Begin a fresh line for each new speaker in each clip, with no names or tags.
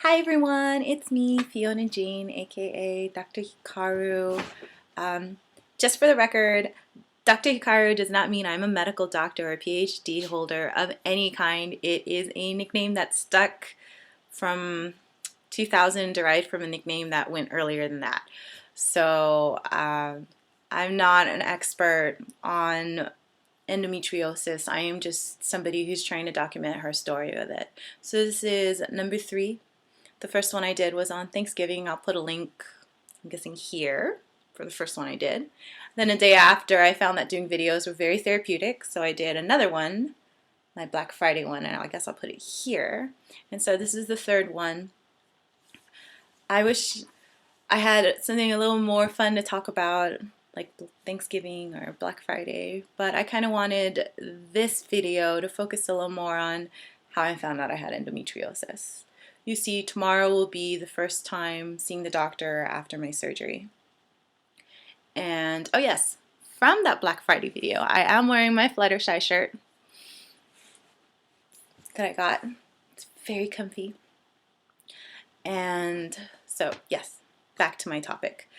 Hi everyone, it's me, Fiona Jean, aka Dr. Hikaru. Just for the record, Dr. Hikaru does not mean I'm a medical doctor or a PhD holder of any kind. It is a nickname that stuck from 2000, derived from a nickname that went earlier than that. So I'm not an expert on endometriosis. I am just somebody who's trying to document her story with it. So this is number 3. The first one I did was on Thanksgiving. I'll put a link, I'm guessing here, for the first one I did. Then a day after, I found that doing videos were very therapeutic, so I did another one, my Black Friday one, and I guess I'll put it here. And so this is the third one. I wish I had something a little more fun to talk about, like Thanksgiving or Black Friday, but I kind of wanted this video to focus a little more on how I found out I had endometriosis. You see, tomorrow will be the first time seeing the doctor after my surgery. And, oh yes, from that Black Friday video, I am wearing my Fluttershy shirt that I got. It's very comfy. And so, yes, back to my topic.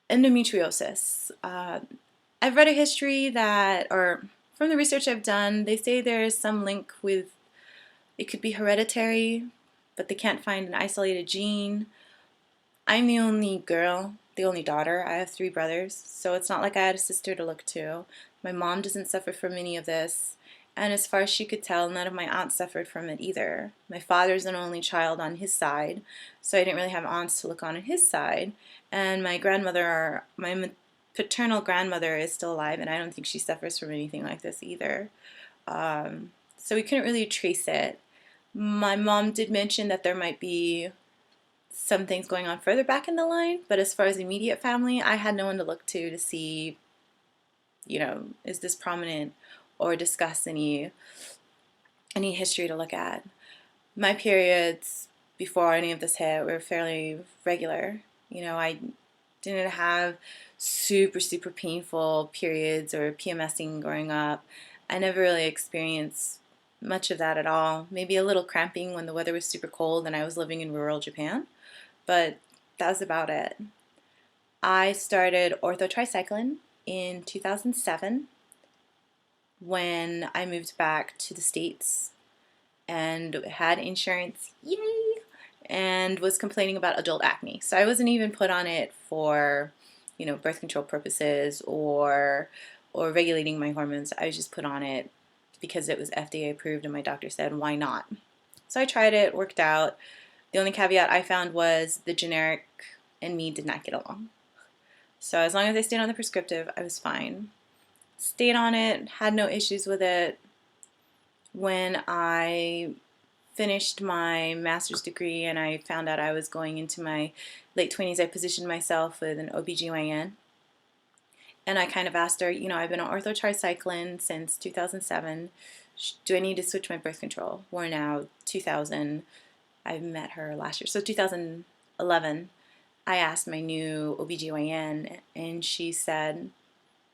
Endometriosis. I've read a history that, or from the research I've done, they say there's some link with, it could be hereditary, but they can't find an isolated gene. I'm the only girl, the only daughter. I have 3 brothers, so it's not like I had a sister to look to. My mom doesn't suffer from any of this, and as far as she could tell, none of my aunts suffered from it either. My father's an only child on his side, so I didn't really have aunts to look on his side, and my grandmother, my paternal grandmother, is still alive, and I don't think she suffers from anything like this either. So we couldn't really trace it. My mom did mention that there might be some things going on further back in the line, but as far as immediate family, I had no one to look to see, is this prominent or discuss any history to look at. My periods before any of this hit were fairly regular. I didn't have super painful periods or PMSing growing up. I never really experienced much of that at all. Maybe a little cramping when the weather was super cold and I was living in rural Japan, but that was about it. I started orthotricycline in 2007 when I moved back to the States and had insurance, yay, and was complaining about adult acne. So I wasn't even put on it for, birth control purposes or regulating my hormones. I was just put on it because it was FDA approved and my doctor said, why not? So I tried it, worked out. The only caveat I found was the generic and me did not get along. So as long as I stayed on the prescriptive, I was fine. Stayed on it, had no issues with it. When I finished my master's degree and I found out I was going into my late 20s, I positioned myself with an OBGYN. And I kind of asked her, I've been on orthotricycline since 2007. Do I need to switch my birth control? We're now 2000. I met her last year. So 2011, I asked my new OBGYN and she said,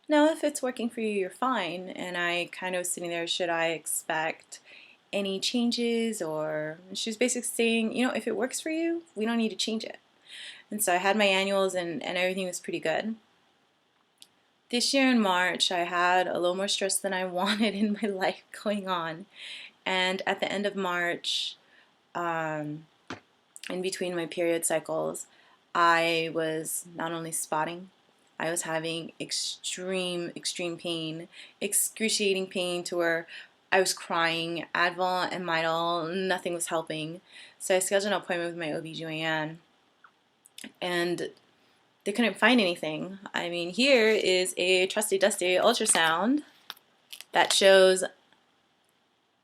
no, if it's working for you, you're fine. And I kind of was sitting there, should I expect any changes? Or she was basically saying, if it works for you, we don't need to change it. And so I had my annuals and everything was pretty good. This year in March, I had a little more stress than I wanted in my life going on. And at the end of March, in between my period cycles, I was not only spotting, I was having extreme pain, excruciating pain to where I was crying. Advil and Midol, nothing was helping. So I scheduled an appointment with my OBGYN and they couldn't find anything. I mean, here is a trusty dusty ultrasound that shows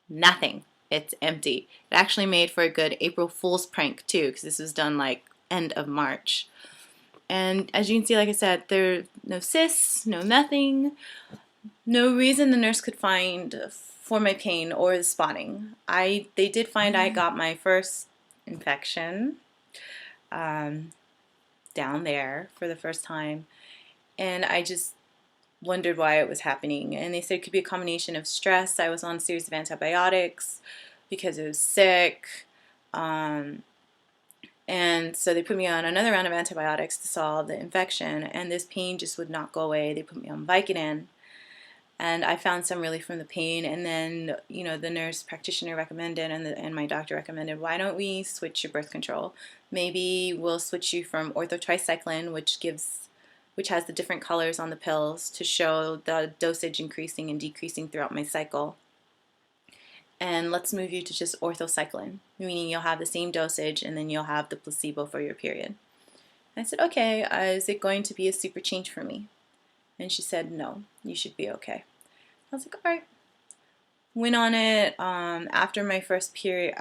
nothing. It's empty. It actually made for a good April Fool's prank too, because this was done like end of March. And as you can see, like I said, there's no cysts, no nothing, no reason the nurse could find for my pain or the spotting. They did find I got my first infection down there for the first time, and I just wondered why it was happening. And they said it could be a combination of stress. I was on a series of antibiotics because I was sick. And so they put me on another round of antibiotics to solve the infection, and this pain just would not go away. They put me on Vicodin, and I found some relief from the pain. And then, the nurse practitioner recommended, and my doctor recommended, why don't we switch your birth control? Maybe we'll switch you from orthotricycline, which has the different colors on the pills to show the dosage increasing and decreasing throughout my cycle. And let's move you to just orthocycline, meaning you'll have the same dosage and then you'll have the placebo for your period. And I said, okay, is it going to be a super change for me? And she said, no, you should be okay. I was like, all right. Went on it after my first period,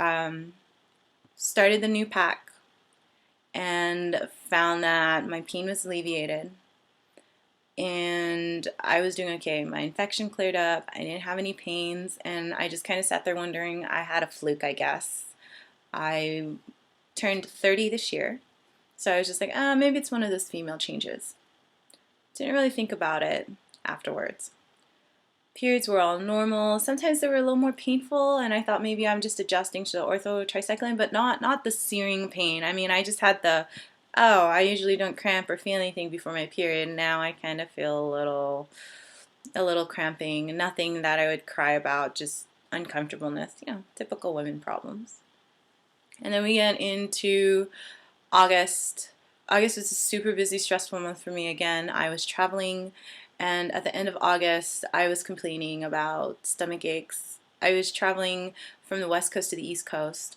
started the new pack, and found that my pain was alleviated. And I was doing okay. My infection cleared up. I didn't have any pains, and I just kind of sat there wondering, I had a fluke, I guess. I turned 30 this year, so I was just like, maybe it's one of those female changes. Didn't really think about it afterwards. Periods were all normal. Sometimes they were a little more painful, and I thought maybe I'm just adjusting to the orthotricycline, but not the searing pain. I mean, I just had I usually don't cramp or feel anything before my period. Now I kind of feel a little cramping. Nothing that I would cry about, just uncomfortableness. Typical women problems. And then we get into August. August was a super busy, stressful month for me again. I was traveling, and at the end of August, I was complaining about stomach aches. I was traveling from the West Coast to the East Coast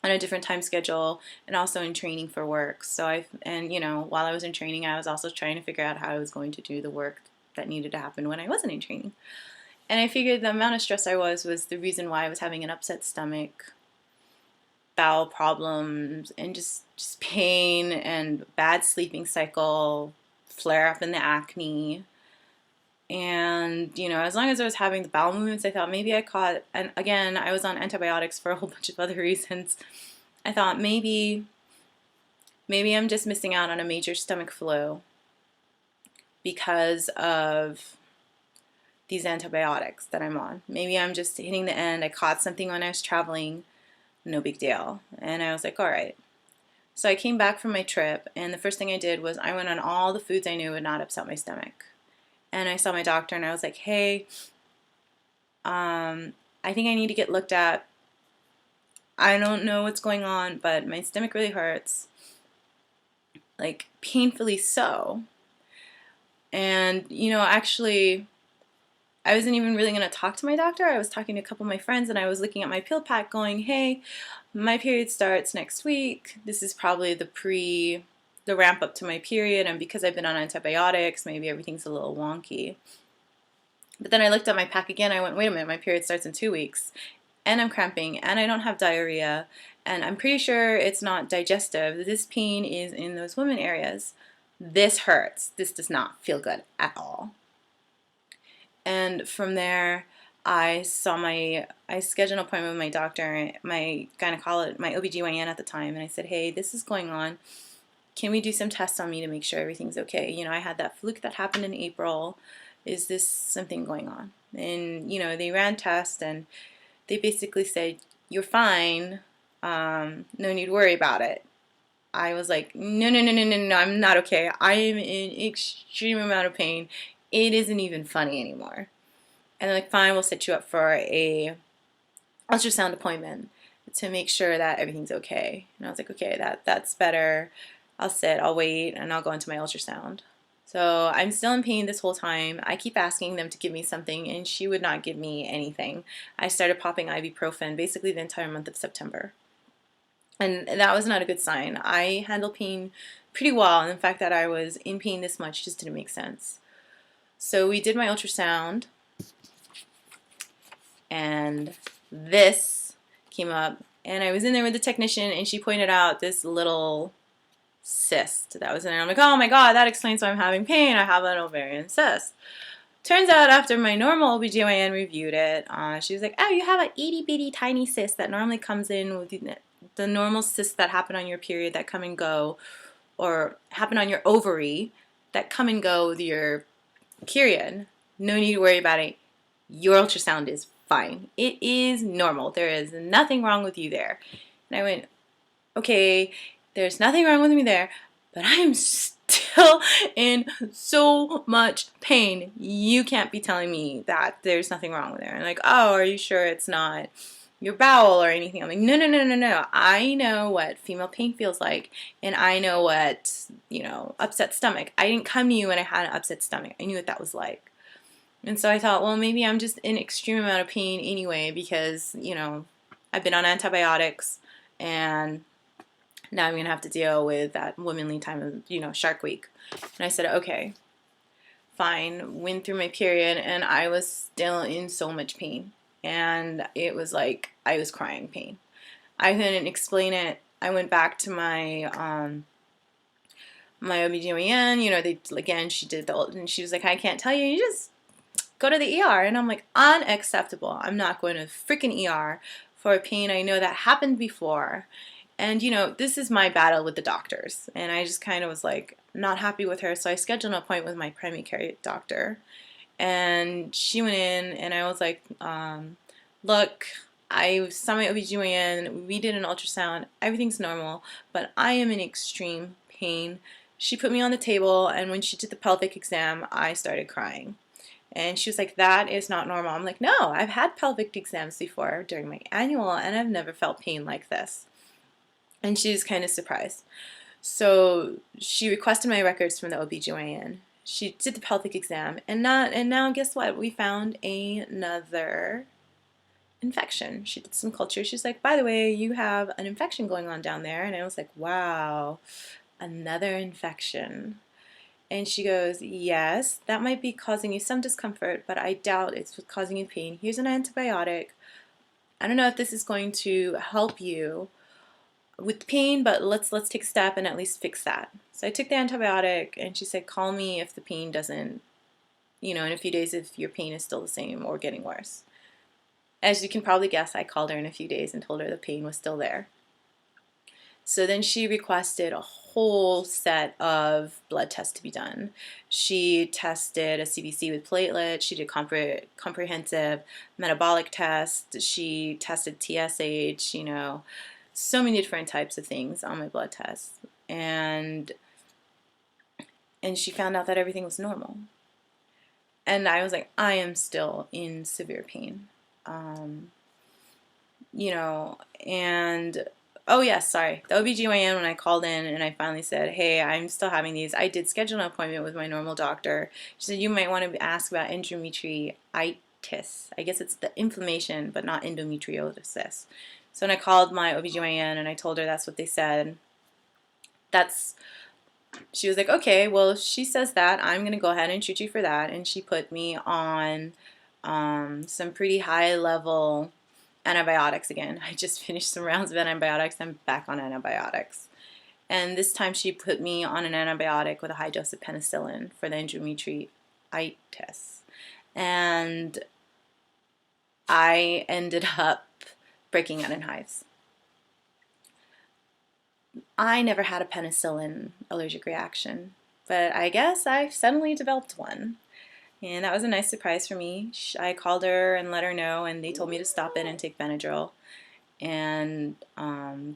on a different time schedule, and also in training for work. So while I was in training, I was also trying to figure out how I was going to do the work that needed to happen when I wasn't in training. And I figured the amount of stress I was the reason why I was having an upset stomach, bowel problems, and just pain and bad sleeping cycle, flare up in the acne. And, as long as I was having the bowel movements, I thought maybe I caught, and again, I was on antibiotics for a whole bunch of other reasons. I thought maybe I'm just missing out on a major stomach flu because of these antibiotics that I'm on. Maybe I'm just hitting the end. I caught something when I was traveling, no big deal. And I was like, all right. So I came back from my trip, and the first thing I did was I went on all the foods I knew would not upset my stomach. And I saw my doctor, and I was like, hey, I think I need to get looked at. I don't know what's going on, but my stomach really hurts, like painfully so. And, actually, I wasn't even really going to talk to my doctor. I was talking to a couple of my friends, and I was looking at my pill pack going, hey, my period starts next week. This is probably the ramp up to my period, and because I've been on antibiotics, maybe everything's a little wonky. But then I looked at my pack again. I went, wait a minute, my period starts in 2 weeks, and I'm cramping, and I don't have diarrhea, and I'm pretty sure it's not digestive. This pain is in those women areas. This hurts. This does not feel good at all. And from there, I scheduled an appointment with my doctor, my gynecologist, my OBGYN at the time, and I said, hey, this is going on. Can we do some tests on me to make sure everything's okay? I had that fluke that happened in April. Is this something going on? And, they ran tests, and they basically said, you're fine. No need to worry about it. I was like, no, I'm not okay. I am in extreme amount of pain. It isn't even funny anymore. And they're like, fine, we'll set you up for a ultrasound appointment to make sure that everything's okay. And I was like, okay, that's better. I'll sit, I'll wait, and I'll go into my ultrasound. So I'm still in pain this whole time. I keep asking them to give me something, and she would not give me anything. I started popping ibuprofen basically the entire month of September. And that was not a good sign. I handle pain pretty well, and the fact that I was in pain this much just didn't make sense. So we did my ultrasound, and this came up, and I was in there with the technician, and she pointed out this little cyst that was in there. I'm like, oh my god, that explains why I'm having pain. I have an ovarian cyst. Turns out after my normal OBGYN reviewed it, she was like, oh, you have an itty bitty tiny cyst that normally comes in with the normal cysts that happen on your period that come and go, or happen on your ovary that come and go with your period. No need to worry about it. Your ultrasound is fine. It is normal. There is nothing wrong with you there. And I went, okay, there's nothing wrong with me there, but I am still in so much pain. You can't be telling me that there's nothing wrong with her. And like, oh, are you sure it's not your bowel or anything? I'm like, no, no, no, no, no. I know what female pain feels like, and I know what, upset stomach. I didn't come to you when I had an upset stomach. I knew what that was like. And so I thought, well, maybe I'm just in extreme amount of pain anyway because, I've been on antibiotics and now I'm going to have to deal with that womanly time of, Shark Week. And I said, okay, fine. Went through my period and I was still in so much pain. And it was like I was crying pain. I couldn't explain it. I went back to my OBGYN, she did and she was like, I can't tell you, you just go to the ER. And I'm like, unacceptable. I'm not going to freaking ER for a pain. I know that happened before. And, this is my battle with the doctors. And I just kind of was like, not happy with her. So I scheduled an appointment with my primary care doctor. And she went in and I was like, look, I saw my OBGYN. We did an ultrasound. Everything's normal. But I am in extreme pain. She put me on the table. And when she did the pelvic exam, I started crying. And she was like, that is not normal. I'm like, no, I've had pelvic exams before during my annual. And I've never felt pain like this. And she was kind of surprised. So she requested my records from the OBGYN. She did the pelvic exam. And now guess what? We found another infection. She did some culture. She's like, by the way, you have an infection going on down there. And I was like, wow, another infection. And she goes, yes, that might be causing you some discomfort, but I doubt it's causing you pain. Here's an antibiotic. I don't know if this is going to help you with pain, but let's take a step and at least fix that. So I took the antibiotic and she said, call me if the pain doesn't, in a few days if your pain is still the same or getting worse. As you can probably guess, I called her in a few days and told her the pain was still there. So then she requested a whole set of blood tests to be done. She tested a CBC with platelets. She did comprehensive metabolic tests. She tested TSH, so many different types of things on my blood tests. And she found out that everything was normal. And I was like, I am still in severe pain. And oh yes, sorry. The OBGYN, when I called in and I finally said, hey, I'm still having these, I did schedule an appointment with my normal doctor. She said, you might want to ask about endometriosis. I guess it's the inflammation, but not endometriosis. So when I called my OBGYN and I told her that's what they said, she was like, okay, well, if she says that, I'm going to go ahead and treat you for that. And she put me on some pretty high level antibiotics again. I just finished some rounds of antibiotics. I'm back on antibiotics. And this time she put me on an antibiotic with a high dose of penicillin for the endometriosis. And I ended up breaking out in hives. I never had a penicillin allergic reaction, but I guess I suddenly developed one. And that was a nice surprise for me. I called her and let her know, and they told me to stop in and take Benadryl and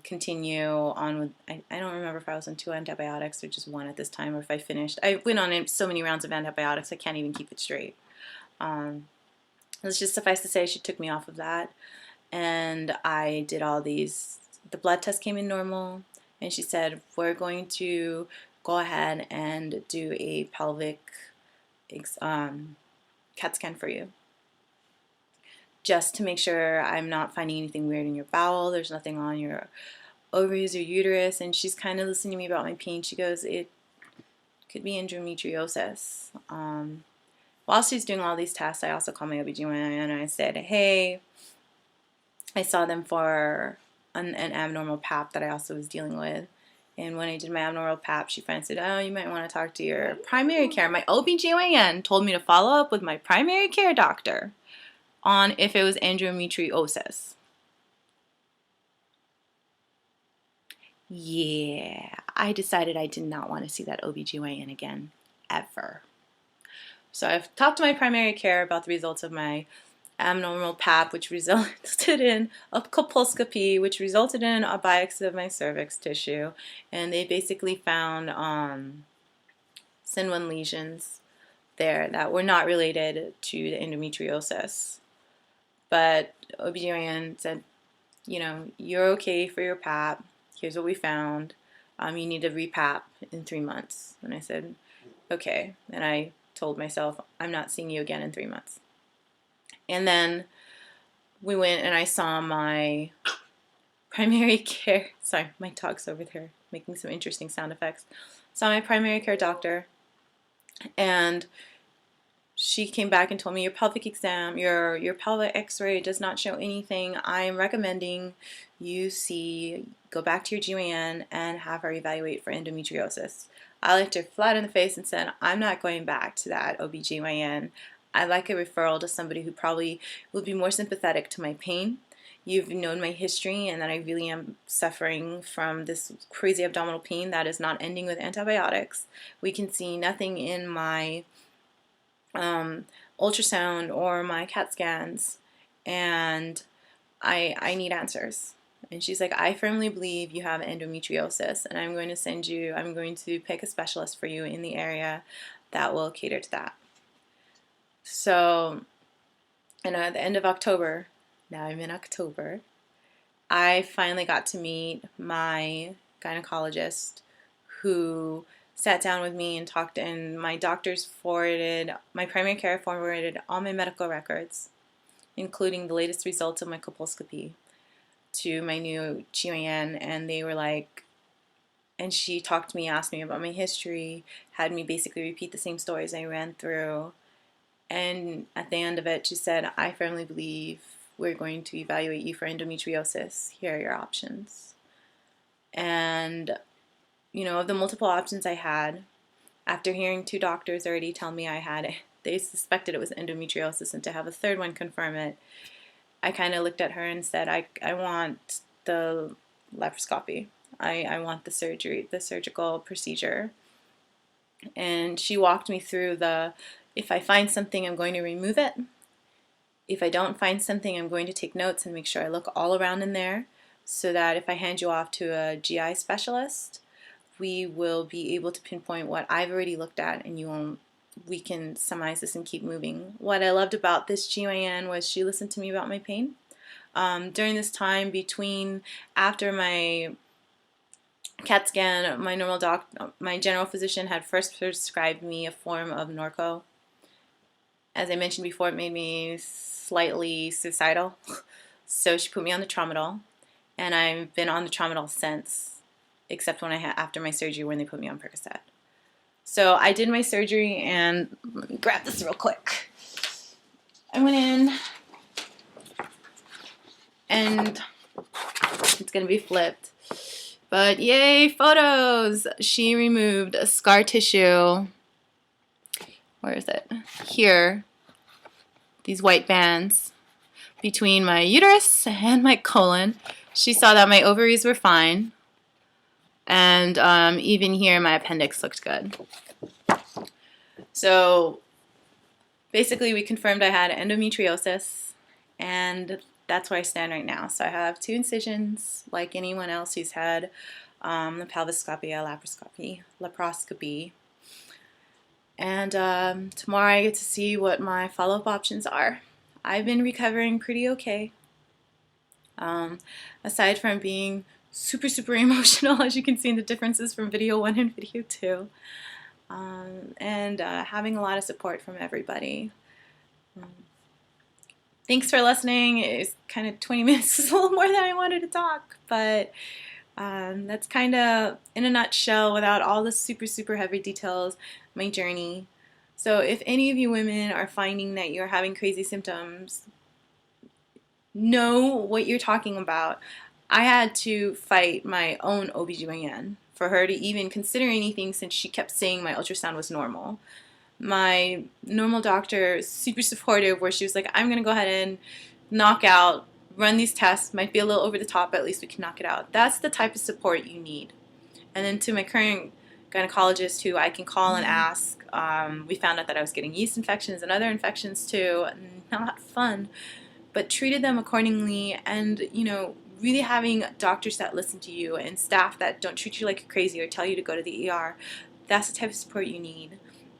continue on with, I don't remember if I was on 2 antibiotics or just 1 at this time, or if I finished. I went on so many rounds of antibiotics, I can't even keep it straight. Let's just suffice to say she took me off of that, and I did all these, the blood test came in normal, and she said, we're going to go ahead and do a pelvic CAT scan for you, just to make sure I'm not finding anything weird in your bowel, there's nothing on your ovaries or uterus. And she's kind of listening to me about my pain. She goes, it could be endometriosis. While she's doing all these tests, I also called my OBGYN and I said, hey, I saw them for an abnormal pap that I also was dealing with. And when I did my abnormal pap, she finally said, oh, you might want to talk to your primary care. My OBGYN told me to follow up with my primary care doctor on if it was endometriosis. Yeah, I decided I did not want to see that OBGYN again, ever. So I've talked to my primary care about the results of my abnormal pap, which resulted in a colposcopy, which resulted in a biopsy of my cervix tissue, and they basically found SIN1 lesions there that were not related to the endometriosis. But OBGYN said, you know, you're okay for your pap. Here's what we found. You need to re-pap in 3 months. And I said, okay. And I told myself, I'm not seeing you again in 3 months. And then we went and I saw my primary care, sorry, my dog's over there making some interesting sound effects. Saw my primary care doctor, and she came back and told me, your pelvic exam, your pelvic x-ray does not show anything. I am recommending you go back to your GYN and have her evaluate for endometriosis. I looked her flat in the face and said, I'm not going back to that OBGYN. I'd like a referral to somebody who probably would be more sympathetic to my pain. You've known my history and that I really am suffering from this crazy abdominal pain that is not ending with antibiotics. We can see nothing in my ultrasound or my CAT scans, and I need answers. And she's like, I firmly believe you have endometriosis, and I'm going to pick a specialist for you in the area that will cater to that. So, and at the end of October, now I'm in October, I finally got to meet my gynecologist, who sat down with me and talked, and my primary care forwarded all my medical records, including the latest results of my colposcopy, to my new GYN, and they were like, and she talked to me, asked me about my history, had me basically repeat the same stories I ran through, and at the end of it, she said, I firmly believe we're going to evaluate you for endometriosis. Here are your options. And you know, of the multiple options I had, after hearing 2 doctors already tell me they suspected it was endometriosis, and to have a third one confirm it, I kind of looked at her and said, I want the laparoscopy. I want the surgery, the surgical procedure. And she walked me through if I find something, I'm going to remove it. If I don't find something, I'm going to take notes and make sure I look all around in there, so that if I hand you off to a GI specialist, we will be able to pinpoint what I've already looked at, and we can summarize this and keep moving. What I loved about this GYN was she listened to me about my pain. During this time after my CAT scan, my general physician had first prescribed me a form of Norco. As I mentioned before, it made me slightly suicidal, so she put me on the tramadol, and I've been on the tramadol since, except after my surgery when they put me on Percocet. So I did my surgery, and let me grab this real quick. I went in, and it's going to be flipped. But yay, photos! She removed a scar tissue. Where is it? Here. These white bands between my uterus and my colon. She saw that my ovaries were fine. And even here, my appendix looked good. So basically, we confirmed I had endometriosis, and that's where I stand right now. So I have 2 incisions, like anyone else who's had the pelviscopy, laparoscopy. And tomorrow I get to see what my follow-up options are. I've been recovering pretty okay. Aside from being super, super emotional, as you can see in the differences from video 1 and video 2. And having a lot of support from everybody. Thanks for listening. It's kind of 20 minutes is a little more than I wanted to talk, but that's kind of, in a nutshell, without all the super, super heavy details, my journey. So if any of you women are finding that you're having crazy symptoms, know what you're talking about. I had to fight my own OBGYN for her to even consider anything, since she kept saying my ultrasound was normal. My normal doctor is super supportive, where she was like, I'm going to go ahead and run these tests. Might be a little over the top, but at least we can knock it out. That's the type of support you need. And then to my current gynecologist who I can call and ask. We found out that I was getting yeast infections and other infections too. Not fun, but treated them accordingly, and really having doctors that listen to you and staff that don't treat you like you're crazy or tell you to go to the ER. That's the type of support you need.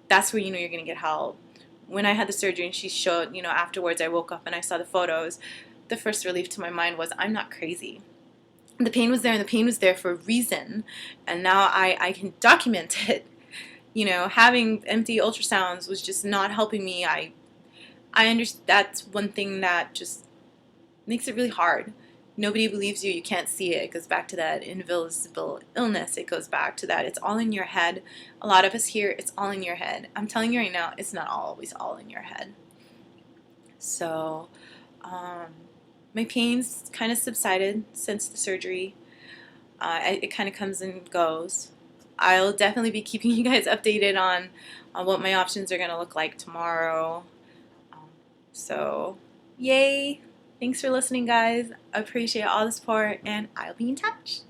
That's where you're going to get help. When I had the surgery and she showed, afterwards I woke up and I saw the photos, the first relief to my mind was I'm not crazy. The pain was there, and the pain was there for a reason, and now I can document it. Having empty ultrasounds was just not helping me. I understand that's one thing that just makes it really hard. Nobody believes you. You can't see it. It goes back to that invisible illness. It goes back to that. It's all in your head. A lot of us here, it's all in your head. I'm telling you right now, it's not always all in your head. So, my pain's kind of subsided since the surgery. It kind of comes and goes. I'll definitely be keeping you guys updated on what my options are going to look like tomorrow. So, yay! Thanks for listening, guys. I appreciate all the support, and I'll be in touch.